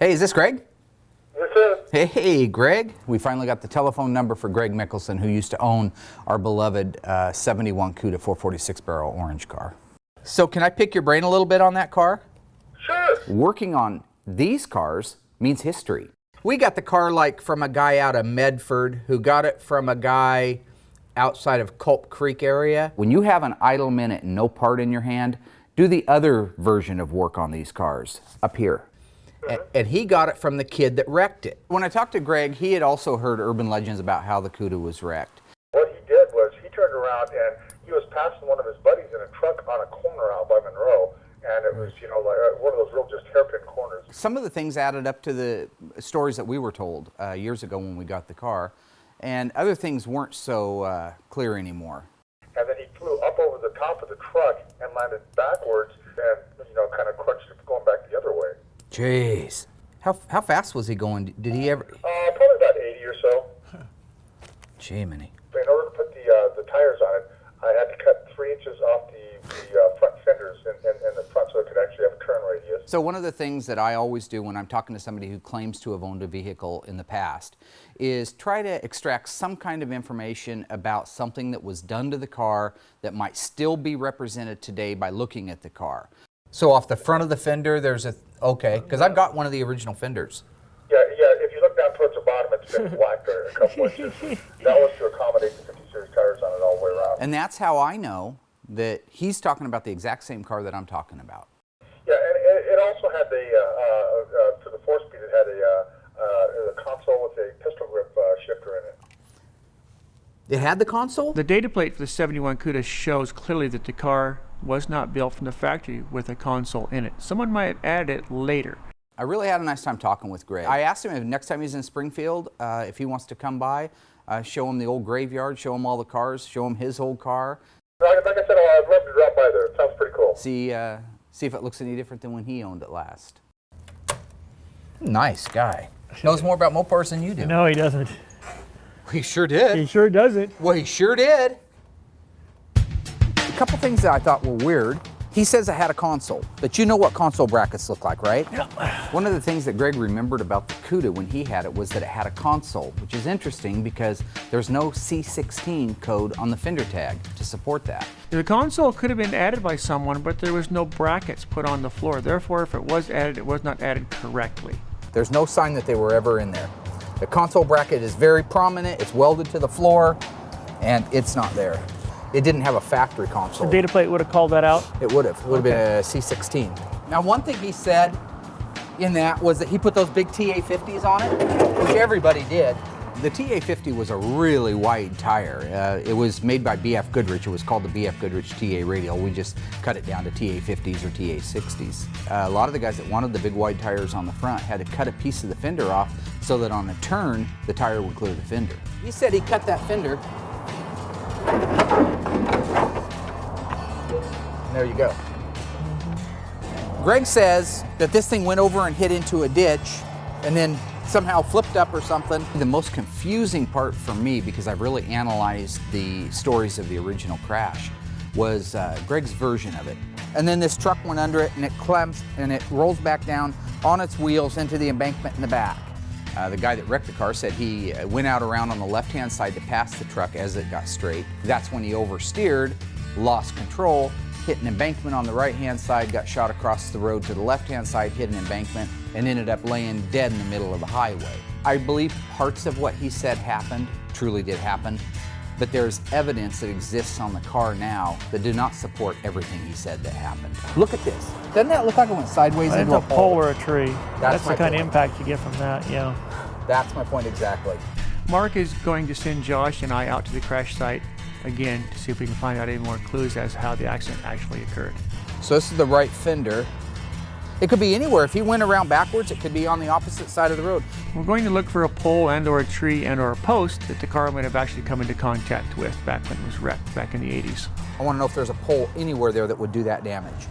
Hey, is this Greg? Yes, sir. Hey, Greg. We finally got the telephone number for Greg Nicholson, who used to own our beloved 71 Cuda 446 barrel orange car. So can I pick your brain a little bit on that car? Sure. Working on these cars means history. We got the car like from a guy out of Medford who got it from a guy outside of Culp Creek area. When you have an idle minute and no part in your hand, do the other version of work on these cars up here. And he got it from the kid that wrecked it. When I talked to Greg, he had also heard urban legends about how the Cuda was wrecked. What he did was he turned around and he was passing one of his buddies in a truck on a corner out by Monroe. And it was, like one of those real just hairpin corners. Some of the things added up to the stories that we were told years ago when we got the car. And other things weren't so clear anymore. And then he flew up over the top of the truck and landed backwards and, kind of crunched it going back the other way. Jeez. How fast was he going? Did he ever? Probably about 80 or so. Jiminy. In order to put the tires on it, I had to cut 3 inches off the front fenders in the front so it could actually have a turn radius. So one of the things that I always do when I'm talking to somebody who claims to have owned a vehicle in the past is try to extract some kind of information about something that was done to the car that might still be represented today by looking at the car. So off the front of the fender, there's a, okay, because I've got one of the original fenders. Yeah, if you look down towards the bottom, it's been black there a couple inches. That was to accommodate the 50 series tires on it all the way around. And that's how I know that he's talking about the exact same car that I'm talking about. Yeah, and it also had for the 4-speed, it had a console with a pistol grip shifter in it. It had the console? The data plate for the 71 Cuda shows clearly that the car was not built from the factory with a console in it. Someone might have added it later. I really had a nice time talking with Greg. I asked him if next time he's in Springfield, if he wants to come by, show him the old graveyard, show him all the cars, show him his old car. Like I said, I'd love to drop by there. It sounds pretty cool. See if it looks any different than when he owned it last. Nice guy. Knows more about Mopars than you do. No, he doesn't. He sure did. He sure doesn't. Well, he sure did. A couple things that I thought were weird. He says it had a console, but you know what console brackets look like, right? Yeah. One of the things that Greg remembered about the Cuda when he had it was that it had a console, which is interesting because there's no C16 code on the fender tag to support that. The console could have been added by someone, but there was no brackets put on the floor. Therefore, if it was added, it was not added correctly. There's no sign that they were ever in there. The console bracket is very prominent, it's welded to the floor, and it's not there. It didn't have a factory console. The data plate would have called that out? It would have. It would have been a C16. Now, one thing he said in that was that he put those big TA50s on it, which everybody did. The TA50 was a really wide tire. It was made by BF Goodrich. It was called the BF Goodrich TA Radial. We just cut it down to TA50s or TA60s. A lot of the guys that wanted the big wide tires on the front had to cut a piece of the fender off so that on a turn, the tire would clear the fender. He said he cut that fender. And there you go. Greg says that this thing went over and hit into a ditch and then somehow flipped up or something. The most confusing part for me, because I've really analyzed the stories of the original crash, was Greg's version of it. And then this truck went under it and it climbs and it rolls back down on its wheels into the embankment in the back. The guy that wrecked the car said he went out around on the left-hand side to pass the truck as it got straight. That's when he oversteered, lost control, hit an embankment on the right-hand side, got shot across the road to the left-hand side, hit an embankment, and ended up laying dead in the middle of the highway. I believe parts of what he said happened, truly did happen, but there's evidence that exists on the car now that do not support everything he said that happened. Look at this. Doesn't that look like it went sideways into It's a pole or a tree. That's the kind of point. impact you get from that, yeah. That's my point exactly. Mark is going to send Josh and I out to the crash site again to see if we can find out any more clues as to how the accident actually occurred. So this is the right fender. It could be anywhere. If he went around backwards, it could be on the opposite side of the road. We're going to look for a pole and or a tree and or a post that the car might have actually come into contact with back when it was wrecked back in the 80s. I want to know if there's a pole anywhere there that would do that damage.